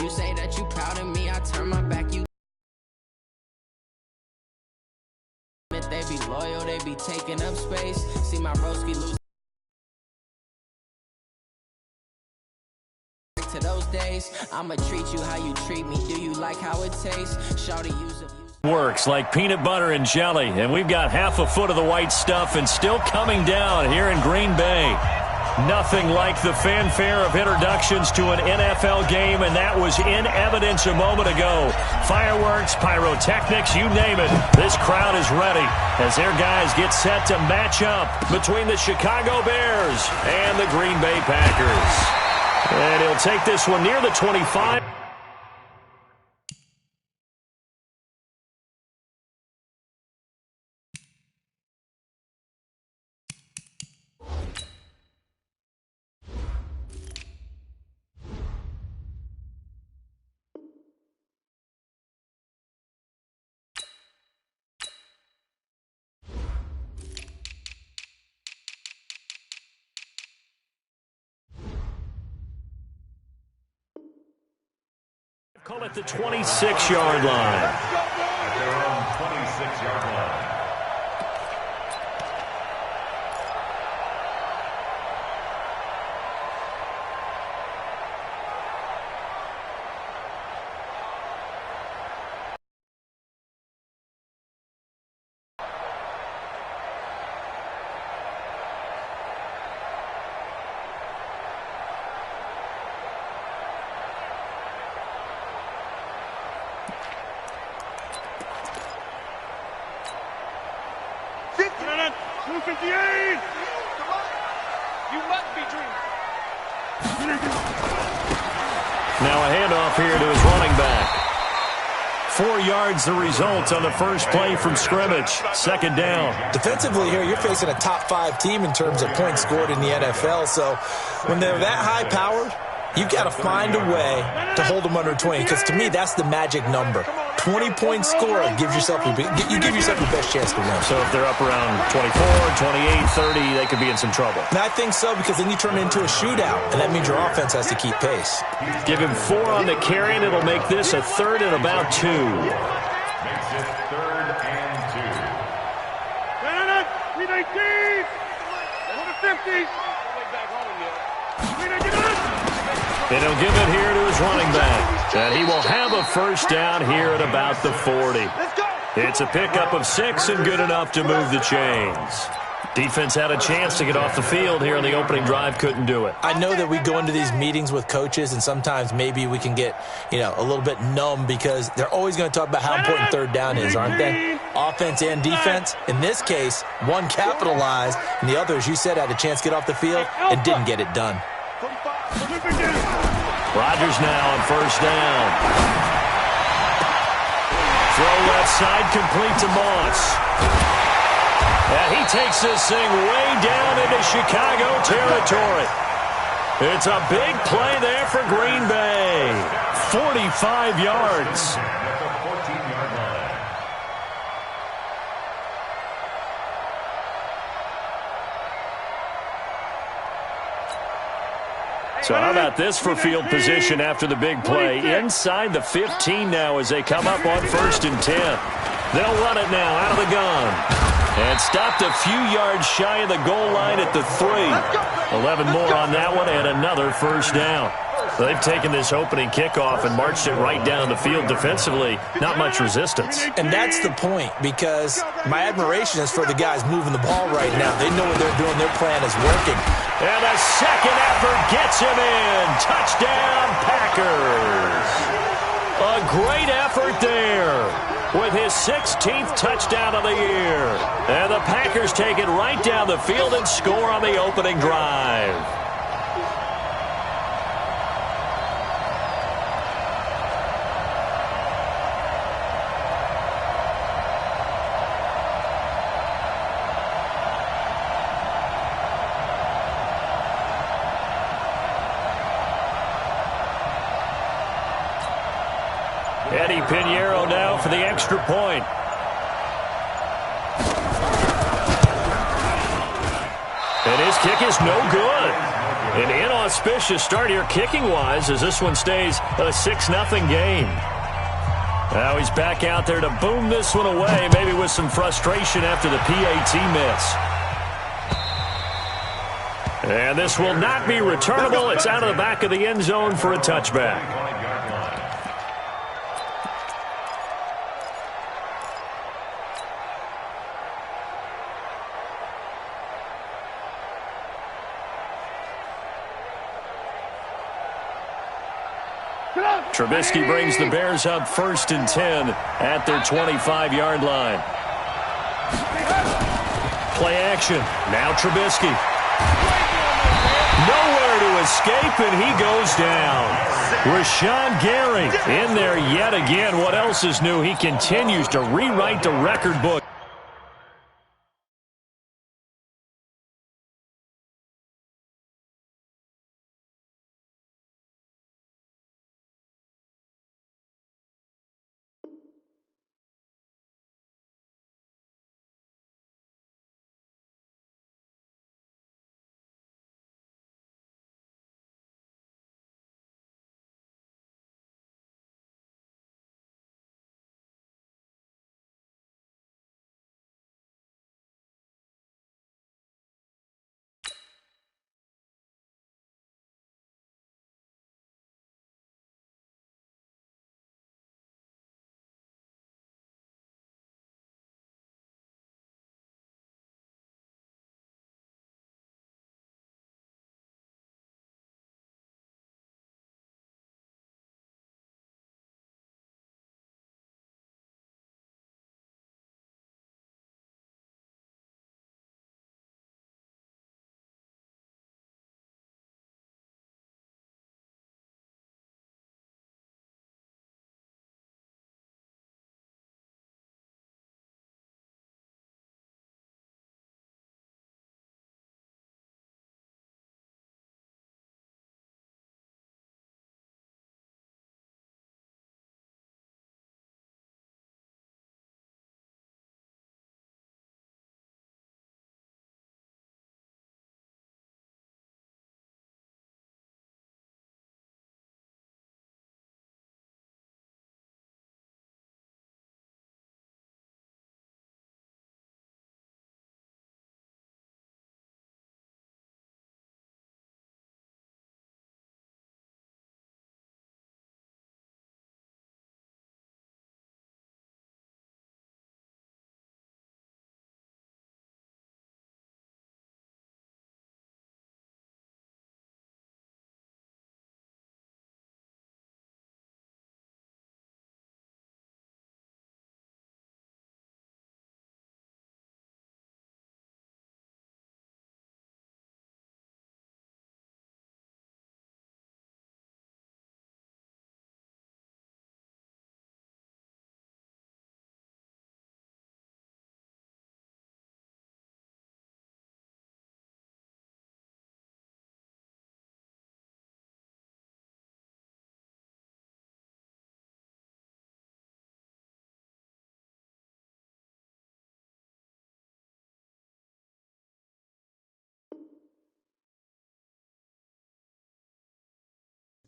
You say that you proud of me, I turn my back, you. They be loyal, they be taking up space. See my broski lose. To those days, I'ma treat you how you treat me. Do you like how it tastes? Shawty use it. Works like peanut butter and jelly, and we've got half a foot of the white stuff and still coming down here in Green Bay. Nothing like the fanfare of introductions to an NFL game, and that was in evidence a moment ago. Fireworks, pyrotechnics, you name it. This crowd is ready as their guys get set to match up between the Chicago Bears and the Green Bay Packers. And he'll take this one near the 25. Call it the 26-yard line. At their own 26-yard line. Now a handoff here to his running back. 4 yards the result on the first play from scrimmage. Second down. Defensively here, you're facing a top-5 team in terms of points scored in the NFL. So when they're that high-powered, you've got to find a way to hold them under 20. Because to me, that's the magic number. 20-point score gives yourself your best chance to win. So if they're up around 24, 28, 30, they could be in some trouble. And I think so, because then you turn it into a shootout, and that means your offense has to keep pace. Give him 4 on the carry, and it'll make this a third and about 2. Makes it third and 2. And he'll give it here to his running back. And he will have a first down here at about the 40. It's a pickup of 6 and good enough to move the chains. Defense had a chance to get off the field here on the opening drive, couldn't do it. I know that we go into these meetings with coaches, and sometimes maybe we can get, a little bit numb because they're always going to talk about how important third down is, aren't they? Offense and defense. In this case, one capitalized, and the other, as you said, had a chance to get off the field and didn't get it done. Rodgers now on first down. Throw left side, complete to Moss. And he takes this thing way down into Chicago territory. It's a big play there for Green Bay. 45 yards. So how about this for field position after the big play? Inside the 15 now as they come up on first and 10. They'll run it now out of the gun. And stopped a few yards shy of the goal line at the 3. 11 more on that one and another first down. So they've taken this opening kickoff and marched it right down the field defensively. Not much resistance. And that's the point, because my admiration is for the guys moving the ball right now. They know what they're doing. Their plan is working. And a second effort gets him in. Touchdown, Packers. A great effort there with his 16th touchdown of the year. And the Packers take it right down the field and score on the opening drive. Eddie Pinheiro now for the extra point. And his kick is no good. An inauspicious start here kicking-wise as this one stays a 6-0 game. Now he's back out there to boom this one away, maybe with some frustration after the PAT miss. And this will not be returnable. It's out of the back of the end zone for a touchback. Trubisky brings the Bears up 1st and 10 at their 25-yard line. Play action. Now Trubisky. Nowhere to escape, and he goes down. Rashawn Gary in there yet again. What else is new? He continues to rewrite the record book.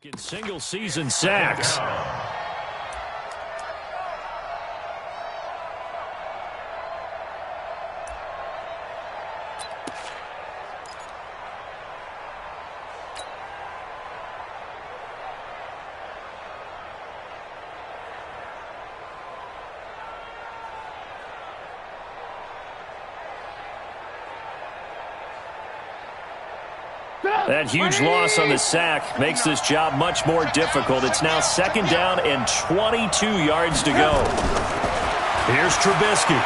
In single-season sacks. That huge loss on the sack makes this job much more difficult. It's now 2nd down and 22 yards to go. Here's Trubisky.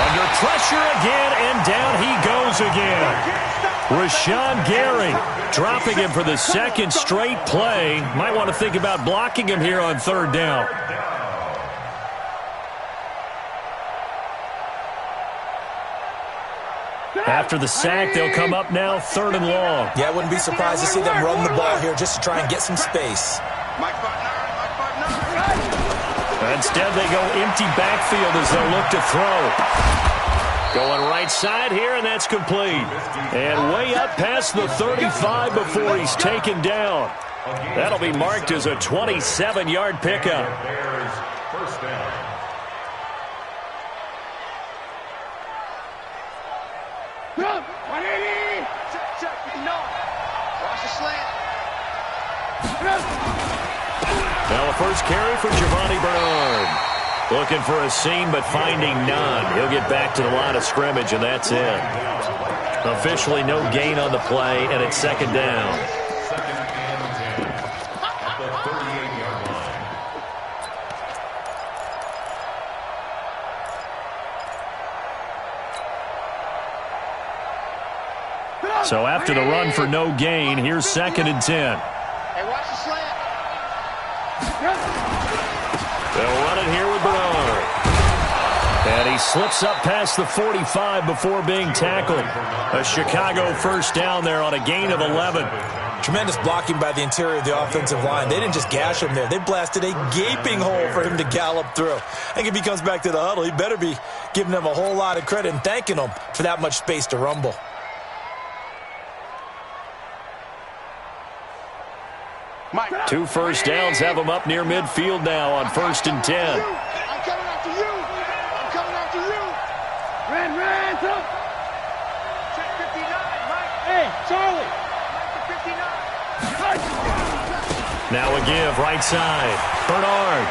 Under pressure again, and down he goes again. Rashawn Gary dropping him for the 2nd straight play. Might want to think about blocking him here on 3rd down. After the sack, they'll come up now 3rd and long. Yeah, I wouldn't be surprised to see them run the ball here just to try and get some space. Instead, they go empty backfield as they'll look to throw. Going right side here, and that's complete. And way up past the 35 before he's taken down. That'll be marked as a 27-yard pickup. Bears first down. Now the first carry for Giovanni Bernard. Looking for a seam, but finding none. He'll get back to the line of scrimmage, and that's it. Officially no gain on the play, and it's second down. Second and 10 at the 38-yard line. So after the run for no gain, here's second and 10. Hey, watch the slant. They'll run it here with Bernard. And he slips up past the 45 before being tackled. A Chicago first down there on a gain of 11. Tremendous blocking by the interior of the offensive line. They didn't just gash him there. They blasted a gaping hole for him to gallop through. I think if he comes back to the huddle, he better be giving them a whole lot of credit and thanking them for that much space to rumble. Two first downs have them up near midfield now on first and 10. I'm coming after you. I'm coming after you. Ran, up. Check 59, Mike. Hey, Charlie. Mike to 59. Now a give right side. Bernard.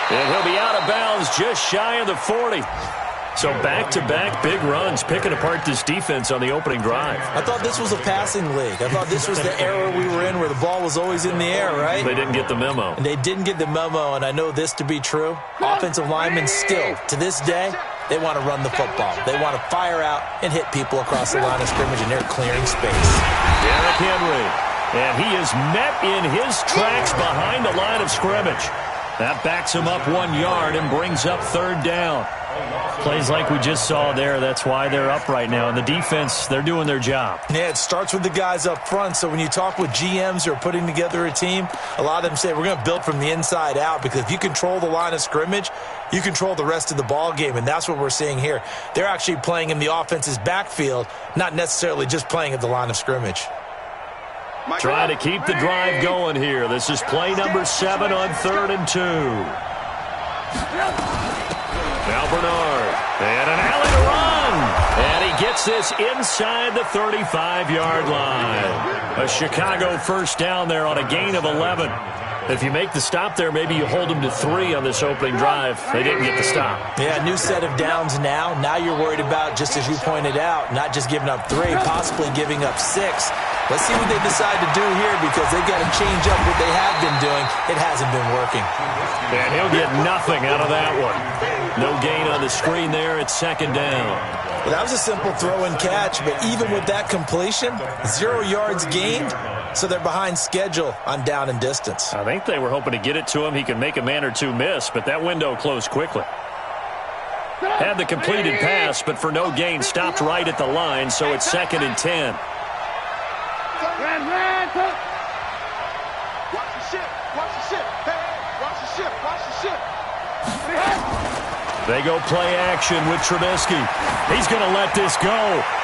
And he'll be out of bounds just shy of the 40. So back-to-back big runs picking apart this defense on the opening drive. I thought this was a passing league. I thought this was the era we were in where the ball was always in the air, right? They didn't get the memo. And they didn't get the memo, and I know this to be true. Offensive linemen still, to this day, they want to run the football. They want to fire out and hit people across the line of scrimmage, and they're clearing space. Derrick Henry. And he is met in his tracks behind the line of scrimmage. That backs him up 1 yard and brings up third down. Plays like we just saw there. That's why they're up right now. And the defense, they're doing their job. Yeah, it starts with the guys up front. So when you talk with GMs who are putting together a team, a lot of them say we're going to build from the inside out, because if you control the line of scrimmage, you control the rest of the ball game. And that's what we're seeing here. They're actually playing in the offense's backfield, not necessarily just playing at the line of scrimmage. Trying to keep the drive going here. This is play number 7 on 3rd and 2. Now Bernard. And an alley to run. And he gets this inside the 35-yard line. A Chicago first down there on a gain of 11. If you make the stop there, maybe you hold them to 3 on this opening drive. They didn't get the stop. Yeah, new set of downs now. Now you're worried about, just as you pointed out, not just giving up 3, possibly giving up 6. Let's see what they decide to do here, because they've got to change up what they have been doing. It hasn't been working. And he'll get nothing out of that one. No gain on the screen there. It's second down. Well, that was a simple throw and catch, but even with that completion, 0 yards gained, so they're behind schedule on down and distance. I think they were hoping to get it to him. He could make a man or two miss, but that window closed quickly. Had the completed pass, but for no gain, stopped right at the line, so it's second and 10. Ran. Watch the ship. Hey, watch the ship. They go play action with Trubisky. He's going to let this go.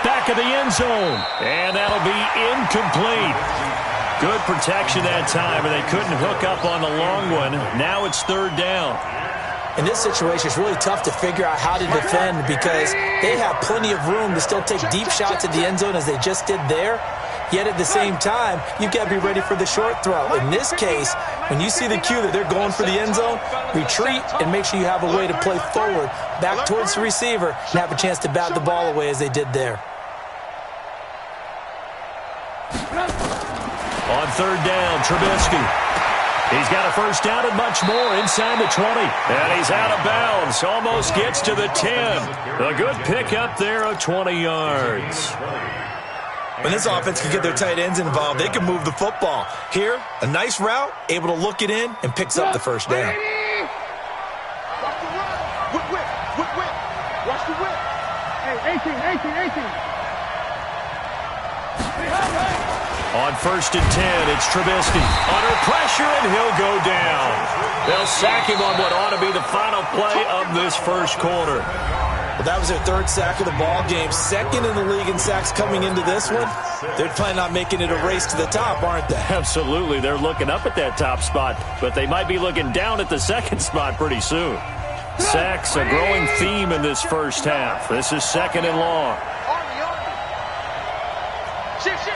Back of the end zone. And that'll be incomplete. Good protection that time, and they couldn't hook up on the long one. Now it's third down. In this situation, it's really tough to figure out how to defend, because they have plenty of room to still take deep shots at the end zone as they just did there. Yet at the same time, you've got to be ready for the short throw. In this case, when you see the cue that they're going for the end zone, retreat and make sure you have a way to play forward, back towards the receiver, and have a chance to bat the ball away as they did there. On third down, Trubisky. He's got a first down and much more inside the 20. And he's out of bounds. Almost gets to the 10. A good pickup there of 20 yards. When this offense can get their tight ends involved, they can move the football. Here, a nice route, able to look it in, and picks up the first down. Watch the run. Whip. Watch the whip. Hey, 18. On first and 10, it's Trubisky. Under pressure, and he'll go down. They'll sack him on what ought to be the final play of this first quarter. Well, that was their third sack of the ball game. Second in the league in sacks coming into this one. They're planning on making it a race to the top, aren't they? Absolutely. They're looking up at that top spot, but they might be looking down at the second spot pretty soon. Sacks, a growing theme in this first half. This is second and long. Shift.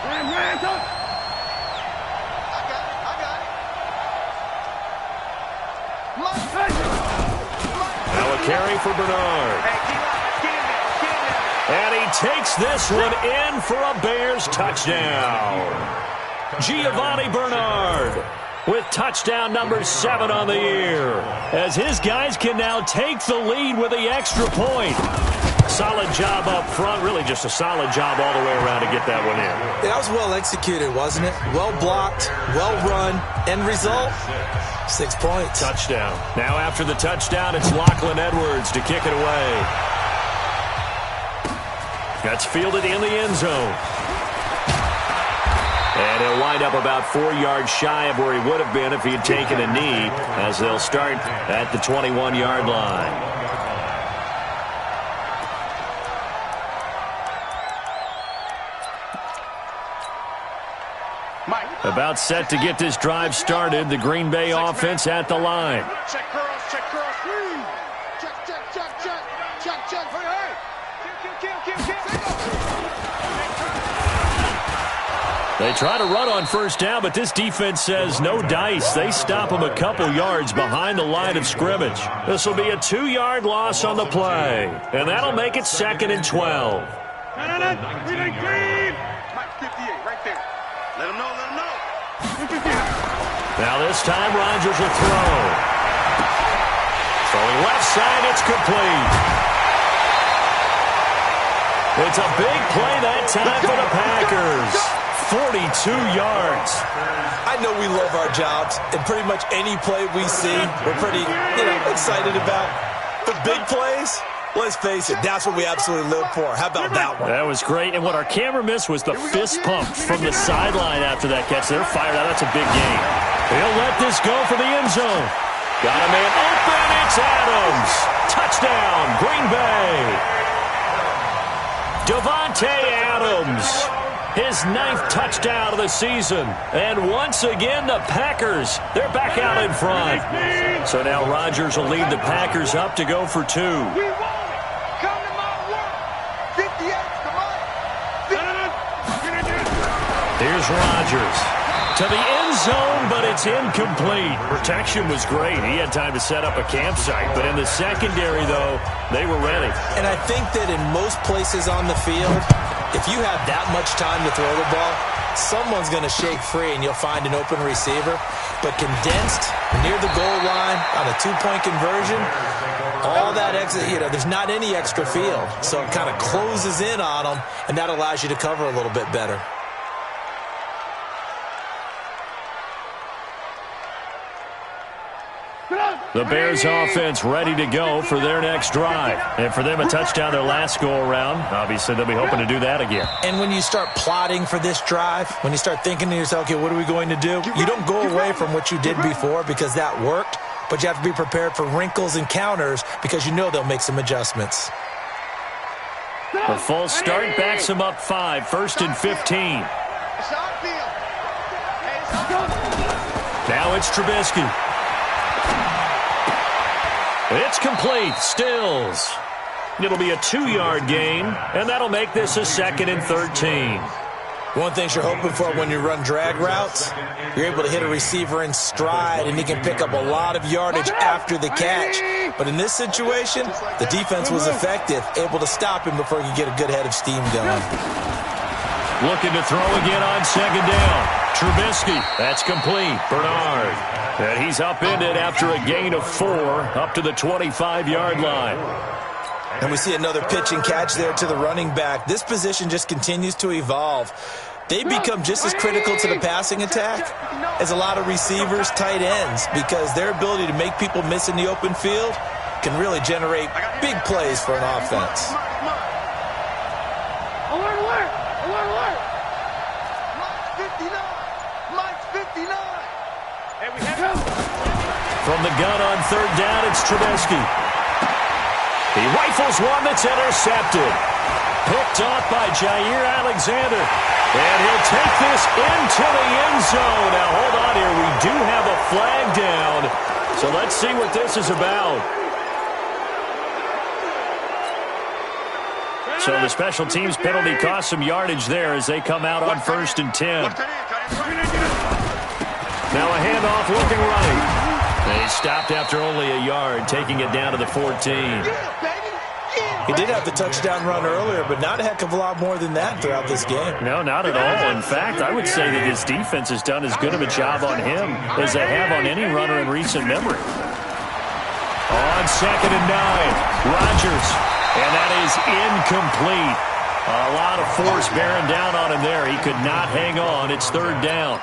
Ran, talk. I got it. Now a carry for Bernard. And he takes this one in for a Bears touchdown. Giovanni Bernard with touchdown number 7 on the year, as his guys can now take the lead with the extra point. Solid job up front, really just a solid job all the way around to get that one in. That was well executed, wasn't it? Well blocked, well run, end result, 6 points. Touchdown. Now after the touchdown, it's Lachlan Edwards to kick it away. That's fielded in the end zone. And he'll wind up about 4 yards shy of where he would have been if he had taken a knee, as they'll start at the 21-yard line. About set to get this drive started. The Green Bay offense at the line. Check curls. Check. Hey. Kill. They try to run on first down, but this defense says no dice. They stop them a couple yards behind the line of scrimmage. This will be a 2-yard loss on the play, and that'll make it 2nd and 12. Mike 58, right there. Let him know. Now this time Rodgers will throw. Throwing left side, it's complete. It's a big play that time for the Packers. 42 yards. I know we love our jobs, and pretty much any play we see, we're pretty, excited about. The big plays, let's face it, that's what we absolutely live for. How about that one? That was great, and what our camera missed was the fist pump from the sideline after that catch. They're fired out. That's a big game. He'll let this go for the end zone. Got a man open. It's Adams. Touchdown, Green Bay. Davante Adams. His 9th touchdown of the season. And once again, the Packers, they're back out in front. So now Rodgers will lead the Packers up to go for 2. We want it. Come to my work. 58, come on. Here's Rodgers to the end zone, but it's incomplete. Protection was great. He had time to set up a campsite, but in the secondary, though, they were ready. And I think that in most places on the field, if you have that much time to throw the ball, someone's going to shake free and you'll find an open receiver. But condensed, near the goal line, on a 2-point conversion, all that extra, there's not any extra field. So it kind of closes in on them, and that allows you to cover a little bit better. The Bears offense ready to go for their next drive. And for them, a touchdown their last go-around. Obviously, they'll be hoping to do that again. And when you start plotting for this drive, when you start thinking to yourself, okay, what are we going to do? You don't go away from what you did before because that worked, but you have to be prepared for wrinkles and counters because they'll make some adjustments. The full start backs them up 5, 1st and 15. Now it's Trubisky. It's complete. Stills. It'll be a 2-yard gain, and that'll make this a 2nd and 13. One thing you're hoping for when you run drag routes, you're able to hit a receiver in stride, and he can pick up a lot of yardage after the catch. But in this situation, the defense was effective, able to stop him before he could get a good head of steam going. Looking to throw again on 2nd down. Trubisky. That's complete. Bernard. And he's upended after a gain of 4 up to the 25-yard line. And we see another pitch and catch there to the running back. This position just continues to evolve. They become just as critical to the passing attack as a lot of receivers, tight ends, because their ability to make people miss in the open field can really generate big plays for an offense. Alert, alert! Alert, alert! Mike 59! Mike 59! Hey, we have him! From the gun on third down, it's Trubisky. He rifles one that's intercepted. Picked off by Jair Alexander. And he'll take this into the end zone. Now, hold on here. We do have a flag down. So let's see what this is about. So the special teams penalty cost some yardage there as they come out on 1st and 10. Now a handoff looking right. They stopped after only a yard, taking it down to the 14. He did have the touchdown run earlier, but not a heck of a lot more than that throughout this game. No, not at all. In fact, I would say that his defense has done as good of a job on him as they have on any runner in recent memory. On 2nd and 9, Rodgers, and that is incomplete. A lot of force bearing down on him there. He could not hang on. It's 3rd down.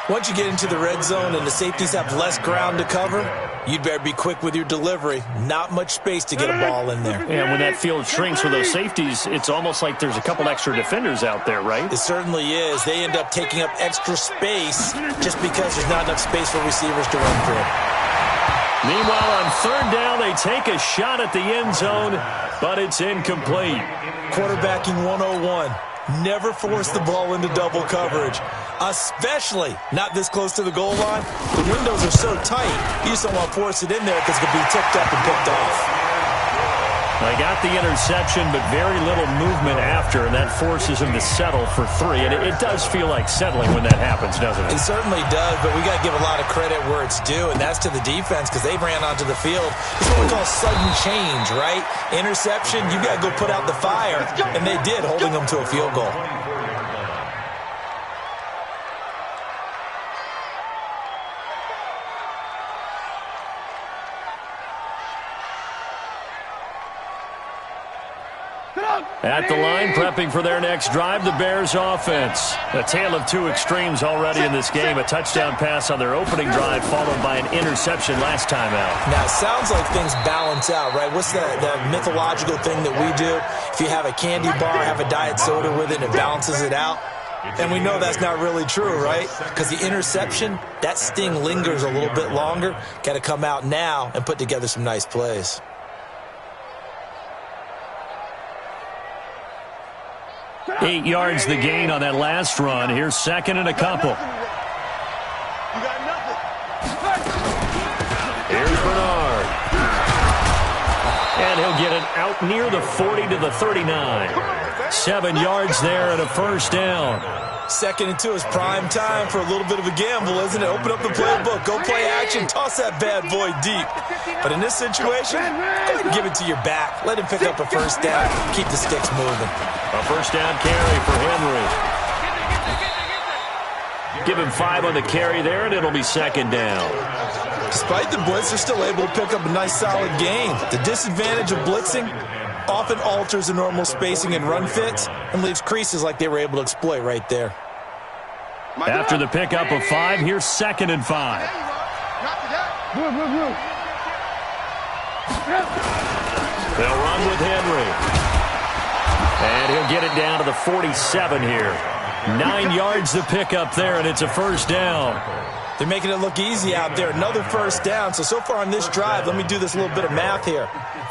Once you get into the red zone and the safeties have less ground to cover, you'd better be quick with your delivery. Not much space to get a ball in there. And when that field shrinks for those safeties, it's almost like there's a couple extra defenders out there, right? It certainly is. They end up taking up extra space just because there's not enough space for receivers to run through. Meanwhile, on 3rd down, they take a shot at the end zone, but it's incomplete. Quarterbacking 101. Never force the ball into double coverage, especially not this close to the goal line. The windows are so tight, you just don't want to force it in there because it could be tipped up and picked off. They got the interception, but very little movement after, and that forces him to settle for 3. And it does feel like settling when that happens, doesn't it? It certainly does, but we got to give a lot of credit where it's due, and that's to the defense because they ran onto the field. It's what we call sudden change, right? Interception, you got to go put out the fire, and they did, holding them to a field goal. At the line, prepping for their next drive, the Bears offense. A tale of two extremes already in this game. A touchdown pass on their opening drive, followed by an interception last time out. Now, it sounds like things balance out, right? What's that mythological thing that we do? If you have a candy bar, have a diet soda with it, and it balances it out. And we know that's not really true, right? Because the interception, that sting lingers a little bit longer. Got to come out now and put together some nice plays. Eight yards the gain on that last run. Here's 2nd and a couple. Here's Bernard. And he'll get it out near the 40 to the 39. 7 yards there and a 1st down. 2nd and 2 is prime time for a little bit of a gamble, isn't it? Open up the playbook, go play action, toss that bad boy deep. But in this situation, go ahead and give it to your back. Let him pick up a 1st down, keep the sticks moving. A 1st down carry for Henry. Give him 5 on the carry there, and it'll be 2nd down. Despite the blitz, they're still able to pick up a nice solid gain. The disadvantage of blitzing often alters the normal spacing and run fits and leaves creases like they were able to exploit right there. After the pickup of 5, here's 2nd and 5. They'll run with Henry. And he'll get it down to the 47 here. 9 yards to pick up there, and it's a 1st down. They're making it look easy out there. Another 1st down. So far on this drive, let me do this little bit of math here.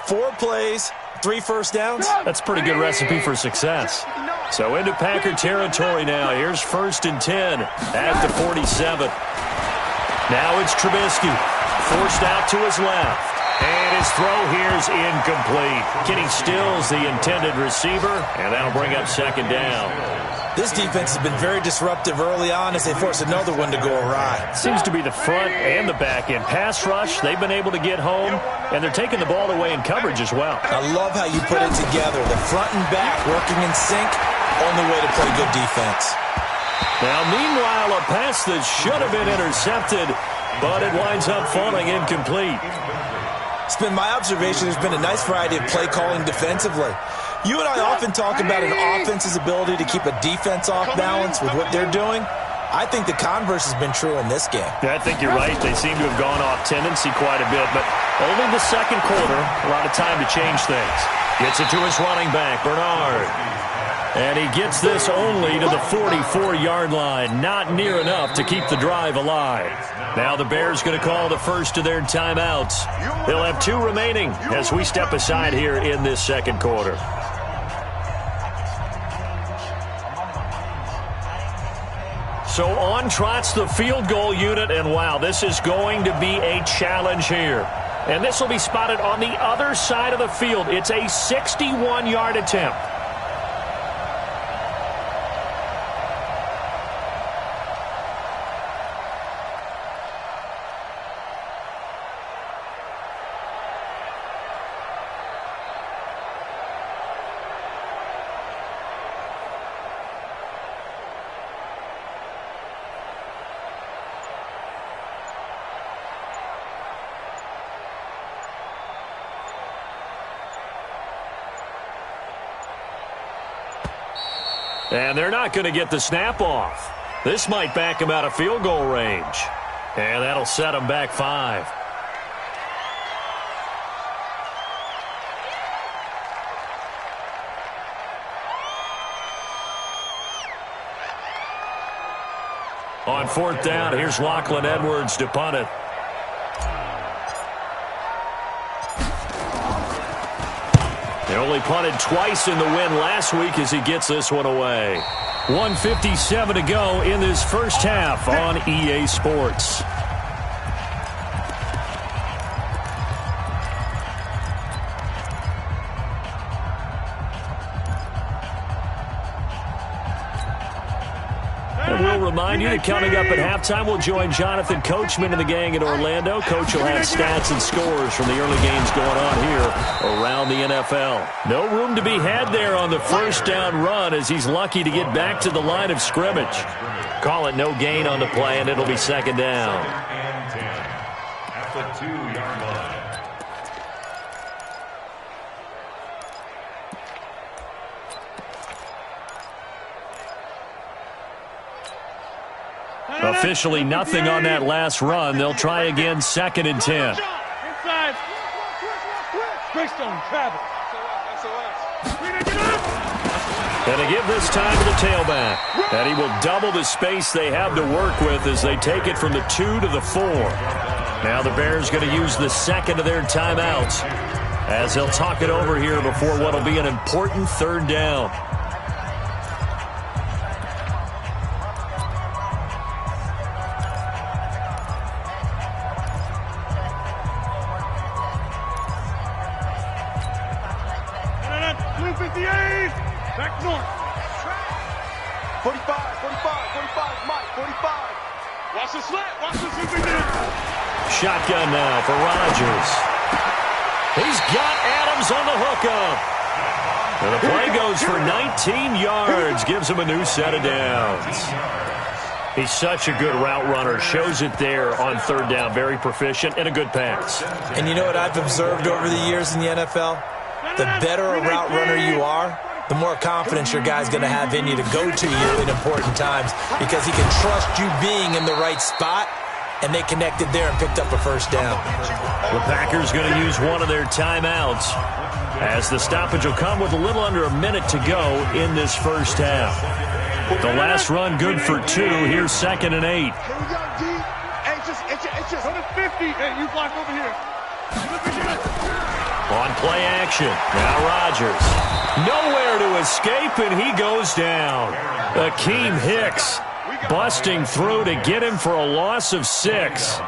4 plays, 3 1st downs. That's a pretty good recipe for success. So into Packer territory now. Here's 1st and 10 at the 47. Now it's Trubisky. Forced out to his left. And his throw here is incomplete. Kenny Stills, the intended receiver, and that'll bring up 2nd down. This defense has been very disruptive early on as they force another one to go awry. Seems to be the front and the back end. Pass rush, they've been able to get home, and they're taking the ball away in coverage as well. I love how you put it together. The front and back working in sync, only way to play good defense. Now, meanwhile, a pass that should have been intercepted, but it winds up falling incomplete. It's been my observation there's been a nice variety of play calling defensively. You and I often talk about an offense's ability to keep a defense off balance with what they're doing. I think the converse has been true in this game. Yeah, I think you're right. They seem to have gone off tendency quite a bit, but only the 2nd quarter, a lot of time to change things. Gets it to his running back, Bernard. And he gets this only to the 44-yard line. Not near enough to keep the drive alive. Now the Bears going to call the first of their timeouts. They'll have 2 remaining as we step aside here in this second quarter. So on trots the field goal unit, and wow, this is going to be a challenge here. And this will be spotted on the other side of the field. It's a 61-yard attempt. And they're not going to get the snap off. This might back him out of field goal range. And that'll set him back 5. On 4th down, here's Lachlan Edwards to punt it. They only punted twice in the win last week as he gets this one away. 1:57 to go in this first half on EA Sports. And we'll remind you that coming up at halftime, we'll join Jonathan Coachman and the gang in Orlando. Coach will have stats and scores from the early games going on here around the NFL. No room to be had there on the first down run as he's lucky to get back to the line of scrimmage. Call it no gain on the play, and it'll be second down. And 10 at the 2-yard line. Officially nothing on that last run. They'll try again, 2nd and 10. Inside. Greystone, travel. And they give this time to the tailback. And he will double the space they have to work with as they take it from the 2 to the 4. Now the Bears going to use the second of their timeouts as they'll talk it over here before what will be an important 3rd down. Back north. 45, Mike, 45. Watch the slant. Watch the slant. Shotgun now for Rodgers. He's got Adams on the hookup. And the play goes for 19 yards. Gives him a new set of downs. He's such a good route runner. Shows it there on 3rd down. Very proficient and a good pass. And you know what I've observed over the years in the NFL? The better a route runner you are, the more confidence your guy's going to have in you to go to you in important times because he can trust you being in the right spot, and they connected there and picked up a 1st down. The Packers going to use one of their timeouts as the stoppage will come with a little under a minute to go in this first half. The last run good for 2. Here's 2nd and 8. Here we go, D. Hey, just. Put a 50. Hey, you block over here. On play action. Now Rodgers. Nowhere to escape, and he goes down. Akeem Hicks busting through to get him for a loss of 6.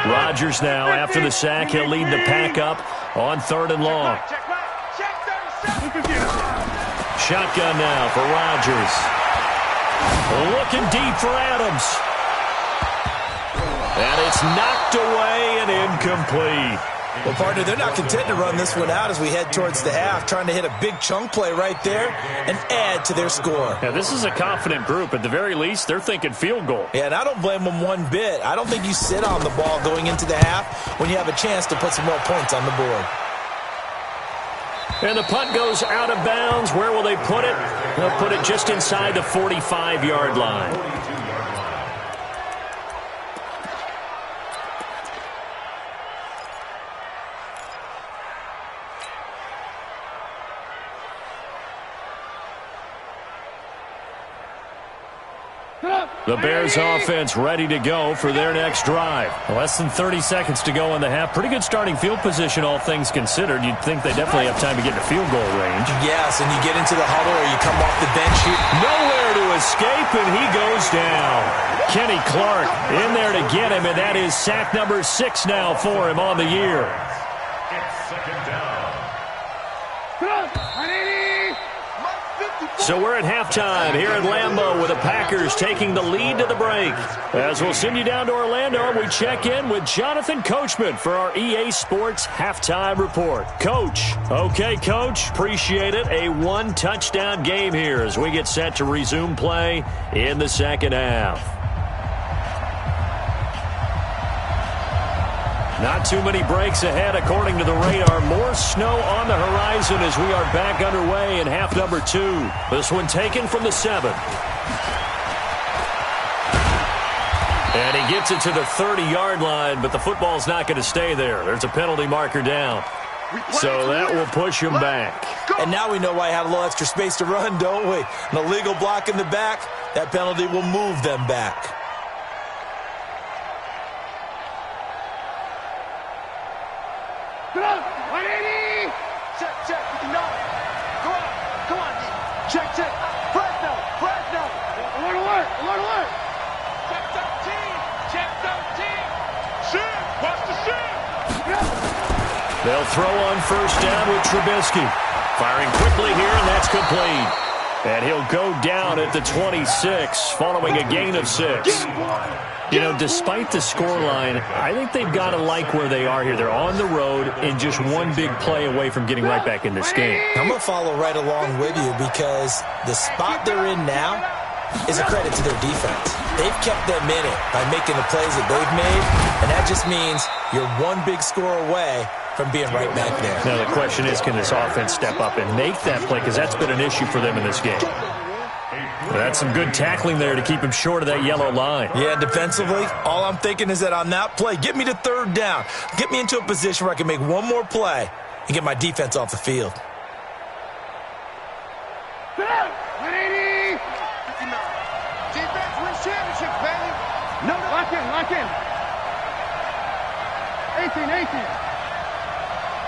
Rodgers now, after the sack, he'll lead the pack up on 3rd and long. Shotgun now for Rodgers. Looking deep for Adams. And it's knocked away and incomplete. Well, partner, they're not content to run this one out as we head towards the half, trying to hit a big chunk play right there and add to their score. Yeah, this is a confident group. At the very least, they're thinking field goal. Yeah, and I don't blame them one bit. I don't think you sit on the ball going into the half when you have a chance to put some more points on the board. And the punt goes out of bounds. Where will they put it? They'll put it just inside the 45-yard line. The Bears offense ready to go for their next drive. Less than 30 seconds to go in the half. Pretty good starting field position, all things considered. You'd think they definitely have time to get to field goal range. Yes, and you get into the huddle or you come off the bench here. Nowhere to escape, and he goes down. Kenny Clark in there to get him, and that is sack number 6 now for him on the year. It's second down. So we're at halftime here at Lambeau with the Packers taking the lead to the break. As we'll send you down to Orlando, we check in with Jonathan Coachman for our EA Sports Halftime Report. Coach. Okay, Coach. Appreciate it. A one-touchdown game here as we get set to resume play in the second half. Not too many breaks ahead according to the radar. More snow on the horizon as we are back underway in half number 2. This one taken from the 7. And he gets it to the 30-yard line, but the football's not going to stay there. There's a penalty marker down. So that will push him back. And now we know why he had a little extra space to run, don't we? An illegal block in the back. That penalty will move them back. Check, no. Come on. Check. Fresno. Alert. Check 13. Shoot. Watch the shoot. They'll throw on first down with Trubisky. Firing quickly here, and that's complete. And he'll go down at the 26 following a gain of 6. You know, despite the scoreline, I think they've got to like where they are here. They're on the road and just one big play away from getting right back in this game. I'm going to follow right along with you because the spot they're in now is a credit to their defense. They've kept them in it by making the plays that they've made, and that just means you're one big score away from being right back there. Now, the question is, can this offense step up and make that play? Because that's been an issue for them in this game. That's some good tackling there to keep him short of that yellow line. Yeah, defensively, all I'm thinking is that on that play, get me to third down. Get me into a position where I can make one more play and get my defense off the field. Defense wins championships, baby. No, lock in. 18.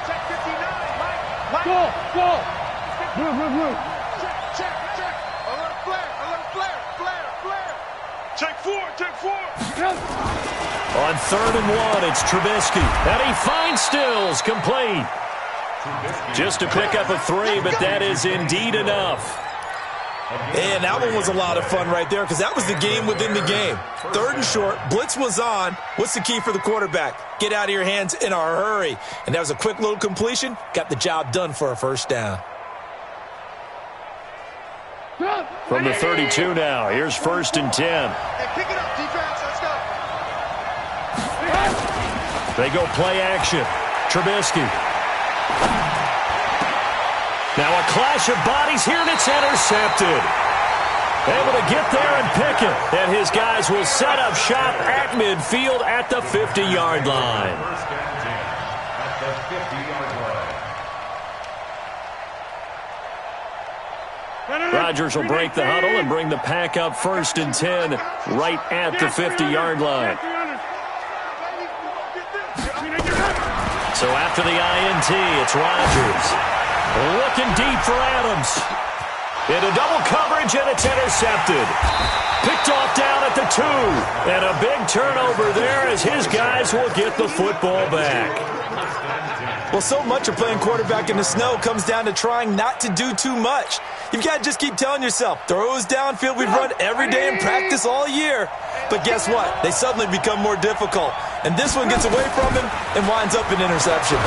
Check 59, Mike. Go. Blue. Check. A little flare. Take four. On 3rd and 1, it's Trubisky. And he finds Stills, complete. Just to pick up a 3, but that is indeed enough. And that one was a lot of fun right there because that was the game within the game. 3rd and short, blitz was on. What's the key for the quarterback? Get out of your hands in a hurry. And that was a quick little completion. Got the job done for a first down. From the 32 now, here's 1st and 10. Hey, pick it up, defense. Let's go. They go play action. Trubisky. Now a clash of bodies here, and it's intercepted. Able to get there and pick it. And his guys will set up shop at midfield at the 50-yard line. First and 10 at the 50-yard line. Rodgers will break the huddle and bring the pack up 1st and 10 right at the 50-yard line. So after the INT, it's Rodgers. Looking deep for Adams. Into double coverage, and it's intercepted. Picked off down at the 2. And a big turnover there as his guys will get the football back. Well, so much of playing quarterback in the snow comes down to trying not to do too much. You've got to just keep telling yourself, throws downfield we've run every day in practice all year. But guess what? They suddenly become more difficult. And this one gets away from him and winds up an interception.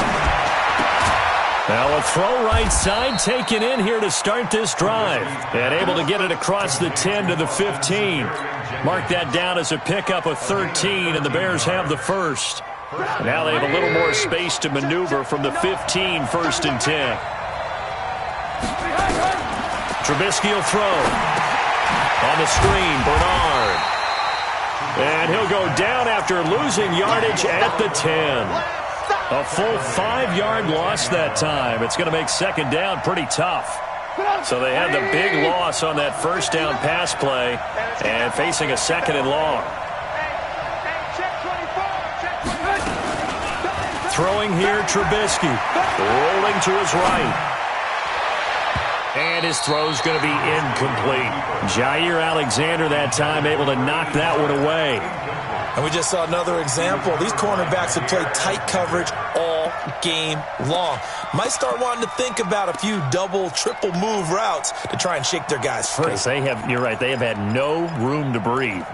Now a throw right side taken in here to start this drive. And able to get it across the 10 to the 15. Mark that down as a pickup of 13, and the Bears have the first. Now they have a little more space to maneuver from the 15, 1st and 10. Trubisky will throw. On the screen, Bernard. And he'll go down after losing yardage at the 10. A full 5-yard loss that time. It's going to make second down pretty tough. So they had the big loss on that first down pass play and facing a second and long. Throwing here, Trubisky. Rolling to his right. And his throw's going to be incomplete. Jair Alexander that time able to knock that one away. And we just saw another example. These cornerbacks have played tight coverage all game long. Might start wanting to think about a few double, triple move routes to try and shake their guys free. Because they have, you're right, they have had no room to breathe.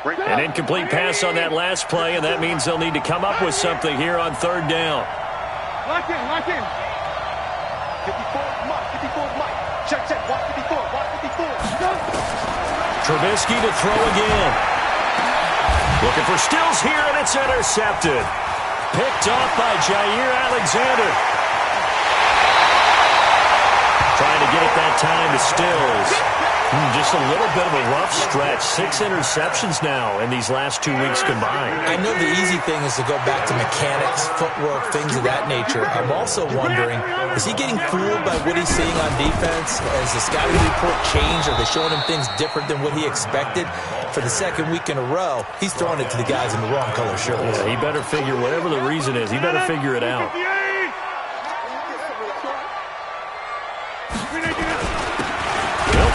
An incomplete pass on that last play, and that means they'll need to come up with something here on third down. Lock in, lock in. 54, Mike, 54, Mike. Check, watch 54, watch 54. Trubisky to throw again. Looking for Stills here, and it's intercepted. Picked off by Jair Alexander. Trying to get it that time to Stills. Just a little bit of a rough stretch. 6 interceptions now in these last 2 weeks combined. I know the easy thing is to go back to mechanics, footwork, things of that nature. I'm also wondering, is he getting fooled by what he's seeing on defense? Has the scouting report changed? Are they showing him things different than what he expected? For the second week in a row, he's throwing it to the guys in the wrong color shirts. Yeah, he better figure, whatever the reason is, he better figure it out.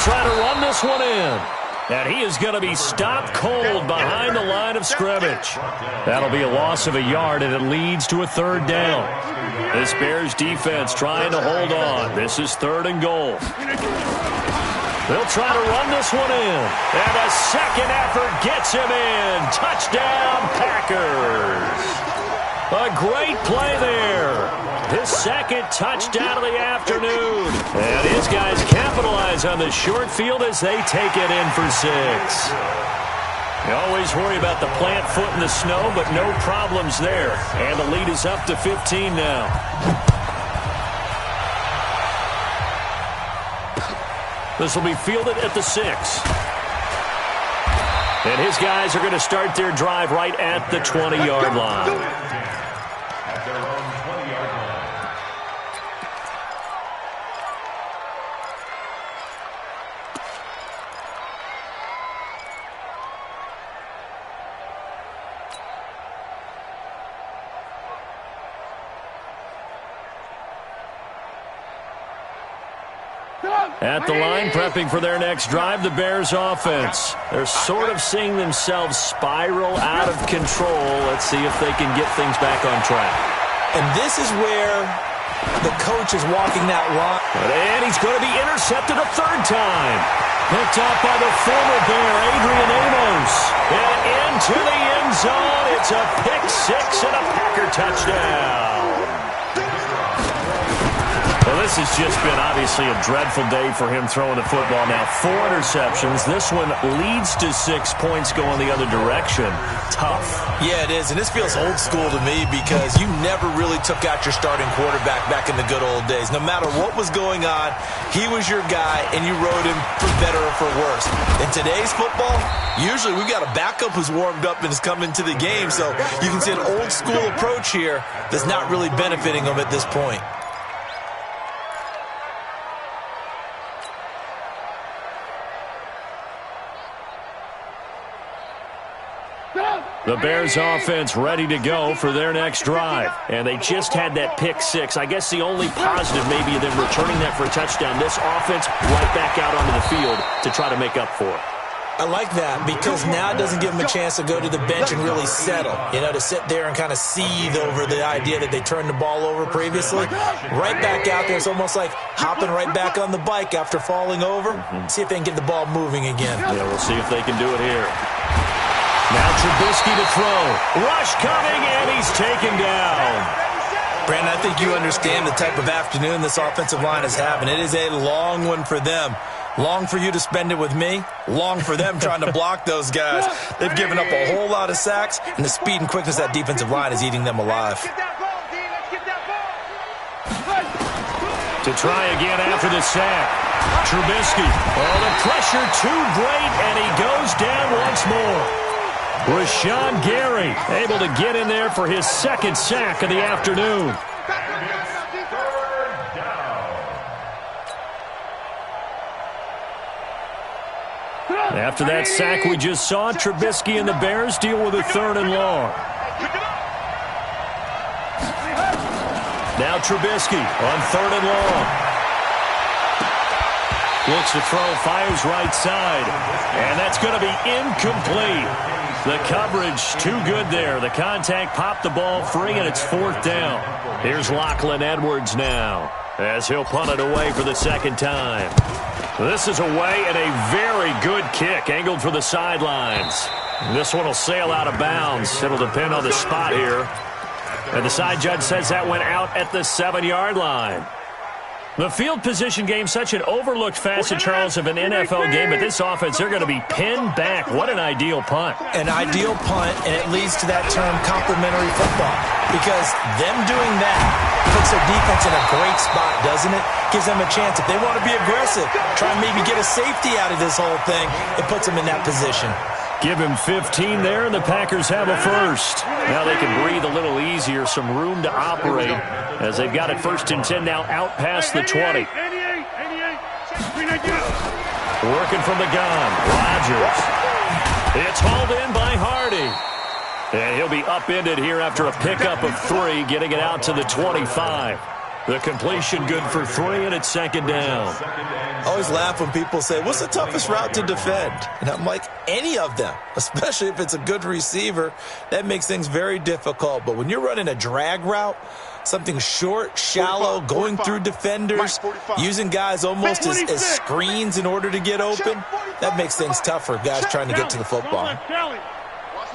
Try to run this one in. And he is going to be stopped cold behind the line of scrimmage. That'll be a loss of a yard, and it leads to a third down. This Bears defense trying to hold on. This is 3rd and goal. They'll try to run this one in. And a second effort gets him in. Touchdown, Packers. A great play there. His second touchdown of the afternoon. And his guys capitalize on the short field as they take it in for 6. You always worry about the plant foot in the snow, but no problems there. And the lead is up to 15 now. This will be fielded at the 6. And his guys are going to start their drive right at the 20-yard line. At the line, prepping for their next drive, the Bears offense. They're sort of seeing themselves spiral out of control. Let's see if they can get things back on track. And this is where the coach is walking that line. And he's going to be intercepted a 3rd time. Picked off by the former Bear, Adrian Amos. And into the end zone. It's a pick 6 and a Packer touchdown. Well, this has just been obviously a dreadful day for him throwing the football. Now 4 interceptions. This one leads to 6 points going the other direction. Tough. Yeah, it is, and this feels old school to me because you never really took out your starting quarterback back in the good old days. No matter what was going on, he was your guy, and you rode him for better or for worse. In today's football, usually we've got a backup who's warmed up and is coming to the game, so you can see an old school approach here that's not really benefiting him at this point. The Bears offense ready to go for their next drive. And they just had that pick 6. I guess the only positive maybe of them returning that for a touchdown. This offense right back out onto the field to try to make up for it. I like that because now it doesn't give them a chance to go to the bench and really settle. You know, to sit there and kind of seethe over the idea that they turned the ball over previously. Right back out there. It's almost like hopping right back on the bike after falling over. See if they can get the ball moving again. Yeah, we'll see if they can do it here. Now Trubisky to throw. Rush coming, and he's taken down. Brandon, I think you understand the type of afternoon this offensive line is having. It is a long one for them. Long for you to spend it with me. Long for them trying to block those guys. They've given up a whole lot of sacks, and the speed and quickness of that defensive line is eating them alive. To try again after the sack. Trubisky. Oh, the pressure too great, and he goes down once more. Rashawn Gary able to get in there for his second sack of the afternoon. After that sack we just saw, Trubisky and the Bears deal with a 3rd and long. Now Trubisky on 3rd and long. Looks to throw, fires right side. And that's going to be incomplete. The coverage too good there. The contact popped the ball free, and it's 4th down. Here's Lachlan Edwards now, as he'll punt it away for the second time. This is away, and a very good kick, angled for the sidelines. This one will sail out of bounds. It'll depend on the spot here. And the side judge says that went out at the 7-yard line. The field position game, such an overlooked facet, Charles, of an NFL game, but this offense, they're going to be pinned back. What an ideal punt. An ideal punt, and it leads to that term complementary football, because them doing that puts their defense in a great spot, doesn't it? Gives them a chance. If they want to be aggressive, try and maybe get a safety out of this whole thing, it puts them in that position. Give him 15 there, and the Packers have a first. Now they can breathe a little easier, some room to operate, as they've got it 1st and 10 now out past the 20. Working from the gun, Rodgers. It's hauled in by Hardy. And he'll be upended here after a pickup of 3, getting it out to the 25. The completion good for 3, and it's 2nd down. I always laugh when people say, what's the toughest route to defend? And I'm like, any of them, especially if it's a good receiver. That makes things very difficult. But when you're running a drag route, something short, shallow, going through defenders, using guys almost as screens in order to get open, that makes things tough for guys trying to get to the football. Watch the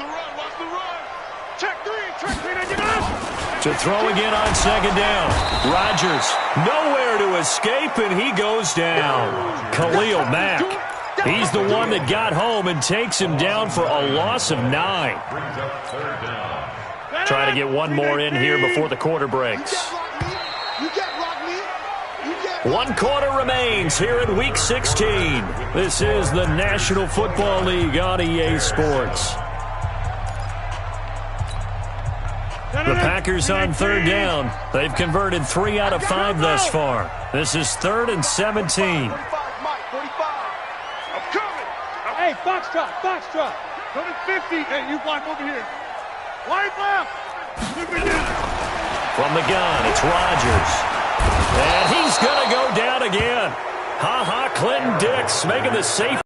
run. Check 3, To throw again on 2nd down. Rodgers nowhere to escape, and he goes down. Khalil Mack. He's the one that got home and takes him down for a loss of 9. Trying to get one more in here before the quarter breaks. 1 quarter remains here in Week 16. This is the National Football League on EA Sports. The Packers on 3rd down. They've converted 3 out of 5 thus far. This is 3rd and 17. Hey, foxtrot. Go to 50. Hey, you block over here. Wide left. From the gun, it's Rodgers. And he's going to go down again. Clinton Dix making the safe.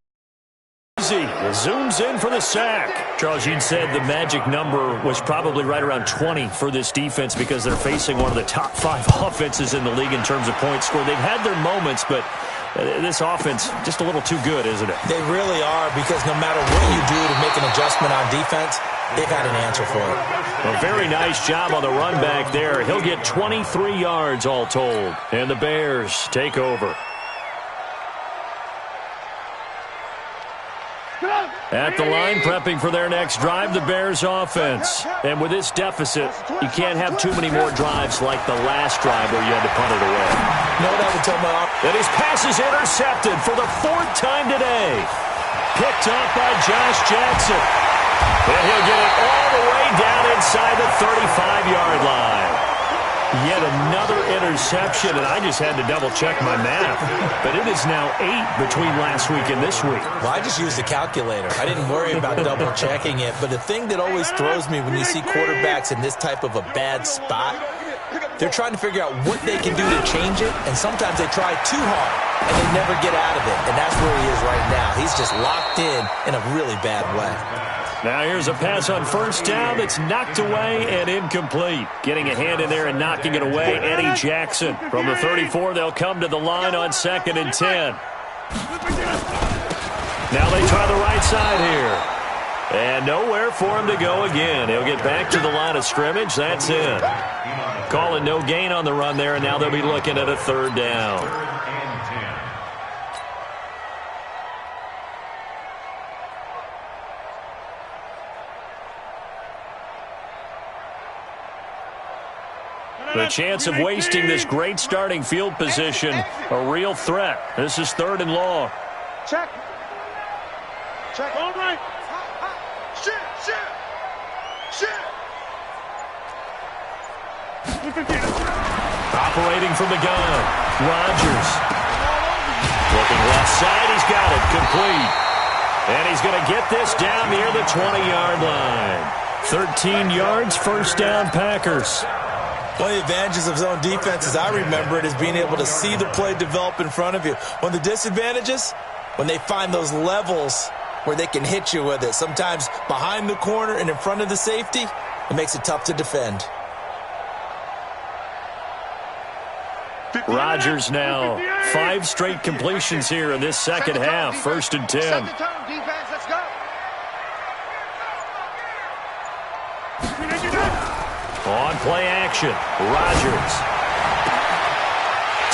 Zooms in for the sack. Charles, you'd said the magic number was probably right around 20 for this defense because they're facing one of the top 5 offenses in the league in terms of points scored. They've had their moments, but this offense just a little too good, isn't it? They really are, because no matter what you do to make an adjustment on defense, they've had an answer for it. A very nice job on the run back there. He'll get 23 yards all told. And the Bears take over. At the line, prepping for their next drive, the Bears offense. And with this deficit, you can't have too many more drives like the last drive where you had to punt it away. No, that would tell my And his pass is intercepted for the 4th time today. Picked up by Josh Jackson. And he'll get it all the way down inside the 35-yard line. Yet another interception, and I just had to double-check my math. But it is now 8 between last week and this week. Well, I just used a calculator. I didn't worry about double-checking it. But the thing that always throws me when you see quarterbacks in this type of a bad spot, they're trying to figure out what they can do to change it, and sometimes they try too hard, and they never get out of it. And that's where he is right now. He's just locked in a really bad way. Now here's a pass on 1st down that's knocked away and incomplete. Getting a hand in there and knocking it away, Eddie Jackson. From the 34, they'll come to the line on 2nd and 10. Now they try the right side here. And nowhere for him to go again. He'll get back to the line of scrimmage. That's it. Calling no gain on the run there, and now they'll be looking at a 3rd down. The chance of wasting this great starting field position, a real threat. This is 3rd and long. Check. All right. Operating from the gun, Rodgers. Looking left side, he's got it, complete. And he's going to get this down near the 20-yard line. 13 yards, first down, Packers. One of the advantages of zone defense, as I remember it, is being able to see the play develop in front of you. One of the disadvantages, when they find those levels where they can hit you with it, sometimes behind the corner and in front of the safety, it makes it tough to defend. Rodgers now 5 straight completions here in this second half. First and 10. Set the tone, defense. Let's go. On play action, Rodgers.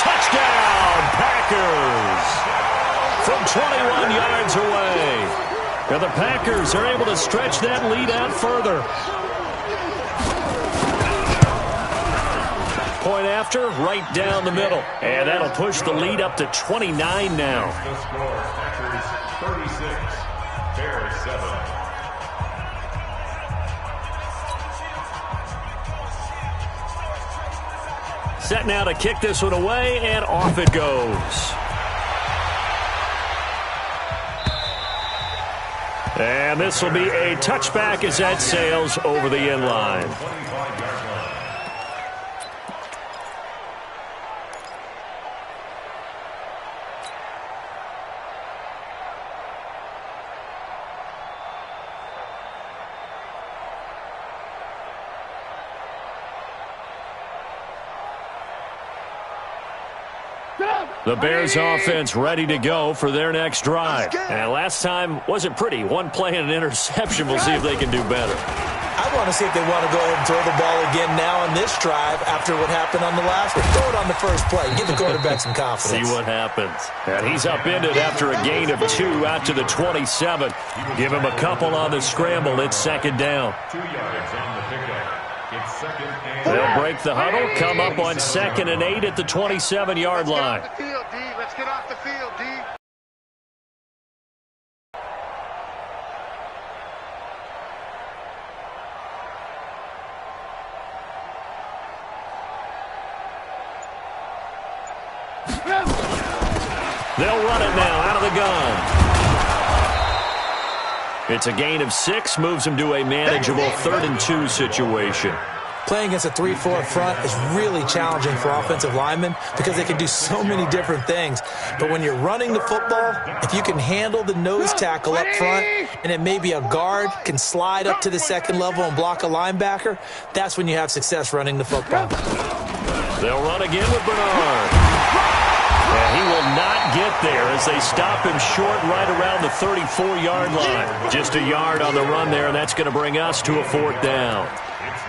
Touchdown, Packers! From 21 yards away. And the Packers are able to stretch that lead out further. Point after, right down the middle. And that'll push the lead up to 29 now. The score, Packers 36, Bears 7. Set now to kick this one away, and off it goes. And this will be a touchback as that sails over the end line. The Bears offense ready to go for their next drive. And last time wasn't pretty. One play and an interception. We'll see if they can do better. I want to see if they want to go ahead and throw the ball again now on this drive after what happened on the last one. Throw it on the first play. Give the quarterback some confidence. See what happens. And he's upended after a gain of 2 out to the 27. Give him a couple on the scramble. It's second down. 2 yards on the pickup. It's second and They'll break the huddle, come up on 2nd and 8 at the 27-yard line. Let's get off the field, D. They'll run it now out of the gun. It's a gain of 6, moves them to a manageable 3rd and 2 situation. Playing against a 3-4 front is really challenging for offensive linemen because they can do so many different things. But when you're running the football, if you can handle the nose tackle up front and then maybe a guard can slide up to the second level and block a linebacker, that's when you have success running the football. They'll run again with Bernard. And he will not get there as they stop him short right around the 34-yard line. Just a yard on the run there, and that's going to bring us to a 4th down.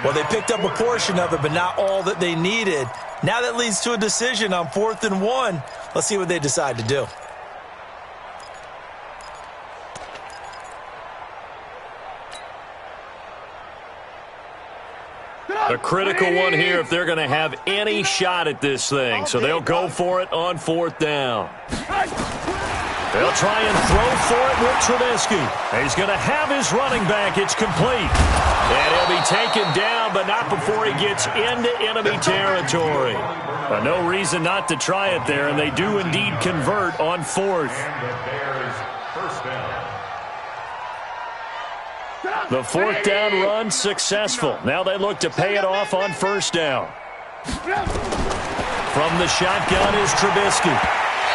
Well, they picked up a portion of it, but not all that they needed. Now that leads to a decision on 4th and 1. Let's see what they decide to do. A critical one here if they're going to have any shot at this thing. So they'll go for it on 4th down. They'll try and throw for it with Trubisky. He's going to have his running back. It's complete. And he'll be taken down, but not before he gets into enemy territory. No reason not to try it there, and they do indeed convert on 4th. the Bears first down. The 4th down run successful. Now they look to pay it off on 1st down. From the shotgun is Trubisky.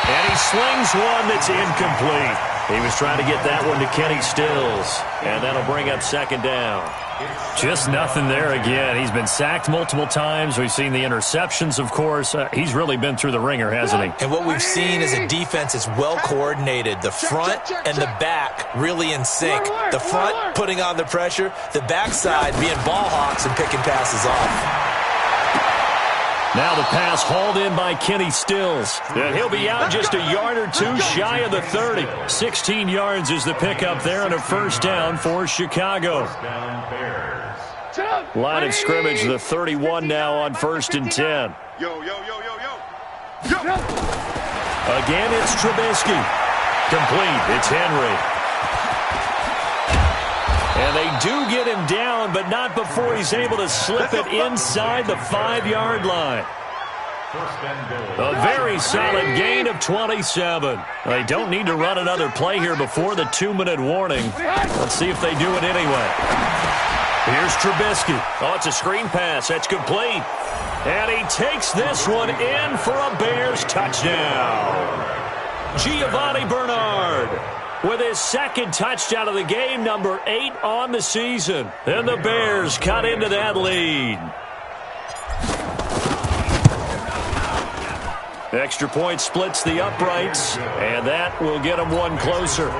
And he slings one that's incomplete. He was trying to get that one to Kenny Stills. And that'll bring up 2nd down. Just nothing there again. He's been sacked multiple times. We've seen the interceptions, of course. He's really been through the ringer, hasn't he? And what we've seen is a defense that's well coordinated. The front and the back really in sync. The front putting on the pressure. The backside being ball hawks and picking passes off. Now the pass hauled in by Kenny Stills. And he'll be out just a yard or 2 shy of the 30. 16 yards is the pickup there and a 1st down for Chicago. Down Bears. Line of scrimmage, the 31 now on 1st and 10. Again, it's Trubisky. Complete. It's Henry. And they do get him down, but not before he's able to slip it inside the 5-yard line. A very solid gain of 27. They don't need to run another play here before the 2-minute warning. Let's see if they do it anyway. Here's Trubisky. Oh, it's a screen pass. That's complete. And he takes this one in for a Bears touchdown. Giovanni Bernard with his second touchdown of the game, number 8 on the season. And the Bears cut into that lead. Extra point splits the uprights, and that will get them one closer. 36,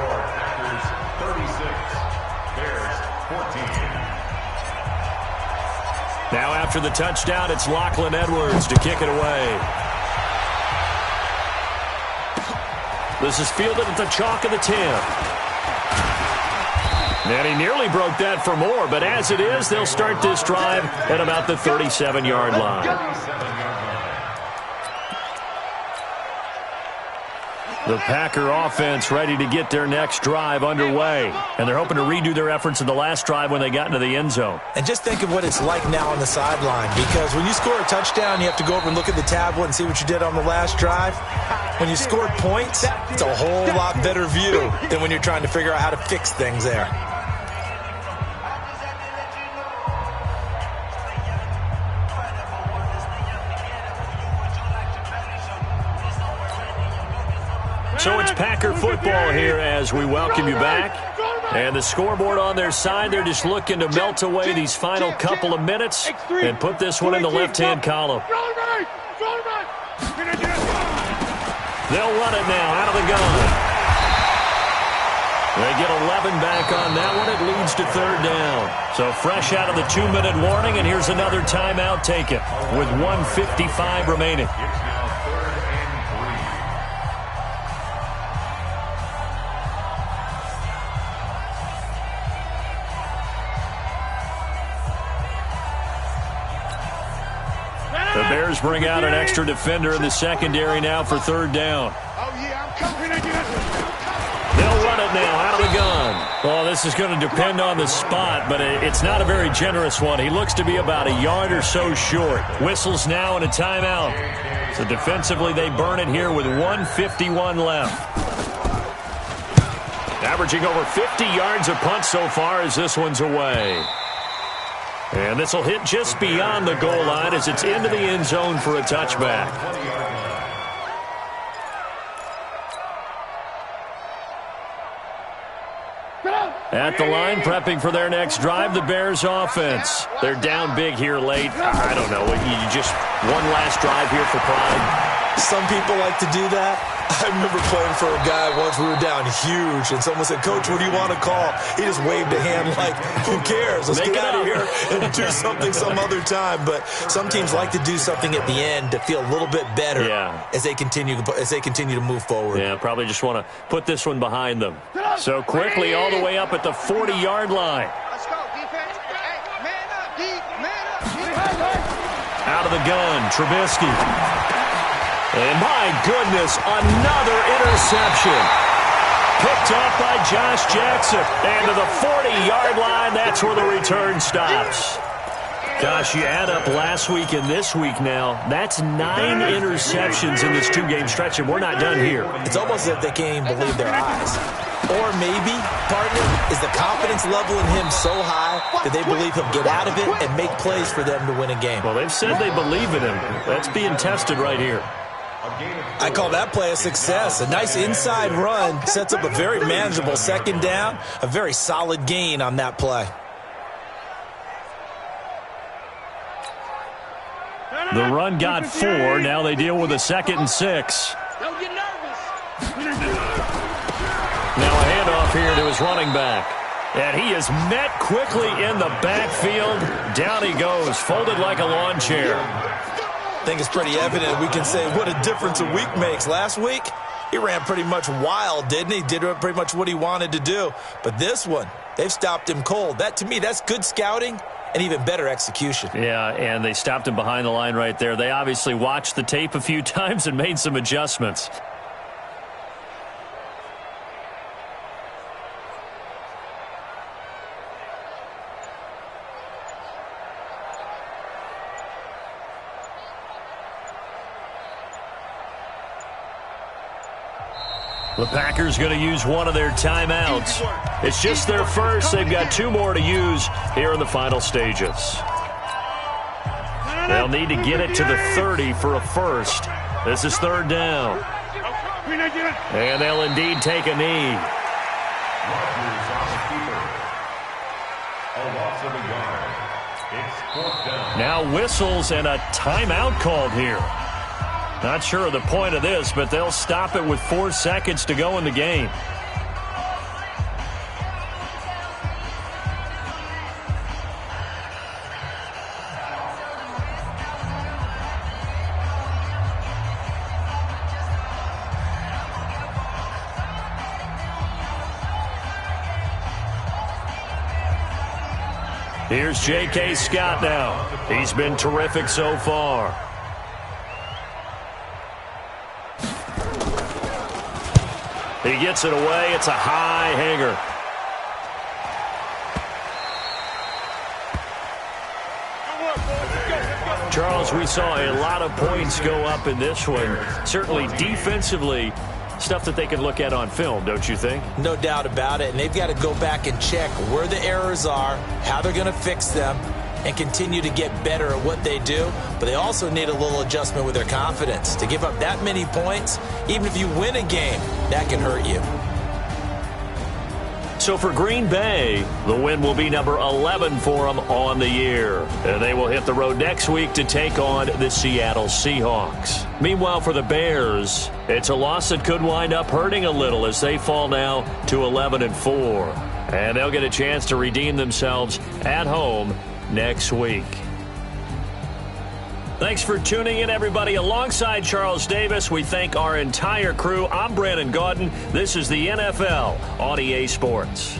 Bears 14. Now after the touchdown, it's Lachlan Edwards to kick it away. This is fielded at the chalk of the 10. And he nearly broke that for more, but as it is, they'll start this drive at about the 37-yard line. The Packer offense ready to get their next drive underway. And they're hoping to redo their efforts in the last drive when they got into the end zone. And just think of what it's like now on the sideline, because when you score a touchdown, you have to go over and look at the tablet and see what you did on the last drive. When you scored points, it's a whole lot better view than when you're trying to figure out how to fix things there. So it's Packer football here as we welcome you back. And the scoreboard on their side, they're just looking to melt away these final couple of minutes and put this one in the left-hand column. They'll run it now out of the gun. They get 11 back on that one. It leads to third down. So fresh out of the 2-minute warning, and here's another timeout taken with 1:55 remaining. The Bears bring out an extra defender in the secondary now for third down. They'll run it now out of the gun. Well, this is going to depend on the spot, but it's not a very generous one. He looks to be about a yard or so short. Whistles now and a timeout. So defensively, they burn it here with 1:51 left. Averaging over 50 yards a punt so far as this one's away. And this will hit just beyond the goal line as it's into the end zone for a touchback. At the line, prepping for their next drive, the Bears offense. They're down big here late. I don't know. You just one last drive here for pride. Some people like to do that. I remember playing for a guy once. We were down huge, and someone said, "Coach, what do you want to call?" He just waved a hand like, "Who cares? Let's get out of here and do something some other time." But some teams like to do something at the end to feel a little bit better as they continue to move forward. Yeah, probably just want to put this one behind them. So quickly all the way up at the 40-yard line. Let's go, defense. Hey, man up, D, man up. Out of the gun, Trubisky. And my goodness, another interception. Picked off by Josh Jackson. And to the 40-yard line, that's where the return stops. Gosh, you add up last week and this week now, that's 9 interceptions in this 2-game stretch, and we're not done here. It's almost as if they can't even believe their eyes. Or maybe, partner, is the confidence level in him so high that they believe he'll get out of it and make plays for them to win a game. Well, they've said they believe in him. That's being tested right here. I call that play a success. A nice inside run sets up a very manageable second down, a very solid gain on that play. The run got 4. Now they deal with a 2nd and 6. Don't get nervous. Now a handoff here to his running back. And he is met quickly in the backfield. Down he goes, folded like a lawn chair. I think it's pretty evident. We can say what a difference a week makes. Last week, he ran pretty much wild, didn't he? Did pretty much what he wanted to do. But this one, they've stopped him cold. That, to me, that's good scouting and even better execution. Yeah, and they stopped him behind the line right there. They obviously watched the tape a few times and made some adjustments. The Packers going to use one of their timeouts. It's just their first. They've got 2 more to use here in the final stages. They'll need to get it to the 30 for a first. This is 3rd down. And they'll indeed take a knee. Now whistles and a timeout called here. Not sure of the point of this, but they'll stop it with 4 seconds to go in the game. Here's J.K. Scott now. He's been terrific so far. He gets it away. It's a high hanger. Charles, we saw a lot of points go up in this one. Certainly defensively, stuff that they can look at on film, don't you think? No doubt about it. And they've got to go back and check where the errors are, how they're going to fix them, and continue to get better at what they do. But they also need a little adjustment with their confidence. To give up that many points, even if you win a game, that can hurt you. So for Green Bay, the win will be number 11 for them on the year. And they will hit the road next week to take on the Seattle Seahawks. Meanwhile, for the Bears, it's a loss that could wind up hurting a little as they fall now to 11-4. And they'll get a chance to redeem themselves at home next week. Thanks for tuning in, everybody. Alongside Charles Davis, we thank our entire crew. I'm Brandon Gaudin. This is the NFL on EA Sports.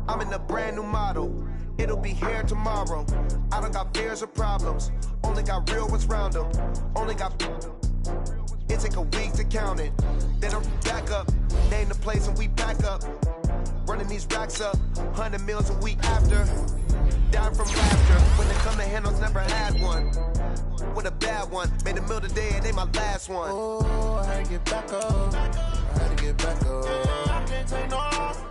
I'm in a brand new model. It'll be here tomorrow. I don't got fears or problems. Only got real ones round them. Only got... It take a week to count it. Then I'm back up. Name the place and we pack up. Running these racks up. 100 meals a week after. Down from laughter. When they come to handles, never had one. With a bad one. Made a meal today and they my last one. Oh, I had to get back up. I had to get back up. I can't take no off.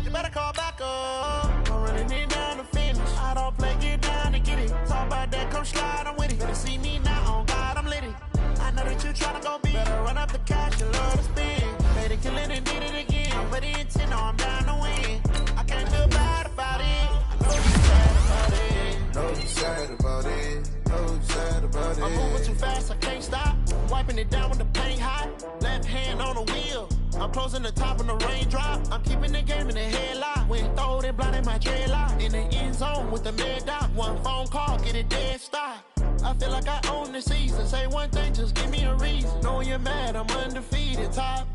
You better call back up. I'm running it down to finish. I don't play, get down to get it. Talk about that, come slide, I'm with it. Better see me now, on God, I'm litty. I know that you tryna go big. Better run up the cash, you love to spend. Made it, kill it, and did it again. I'm with the intent, no, I'm down to win. I can't feel bad about it. I know you sad about it. No, dropping it down when the paint hot. Left hand on the wheel. I'm closing the top when the raindrop. I'm keeping the game in the headlock. When throwed and blinded my dreadlock. In the end zone with the mad dot. One phone call, get it dead stop. I feel like I own the season. Say one thing, just give me a reason. Knowing you're mad, I'm undefeated. Top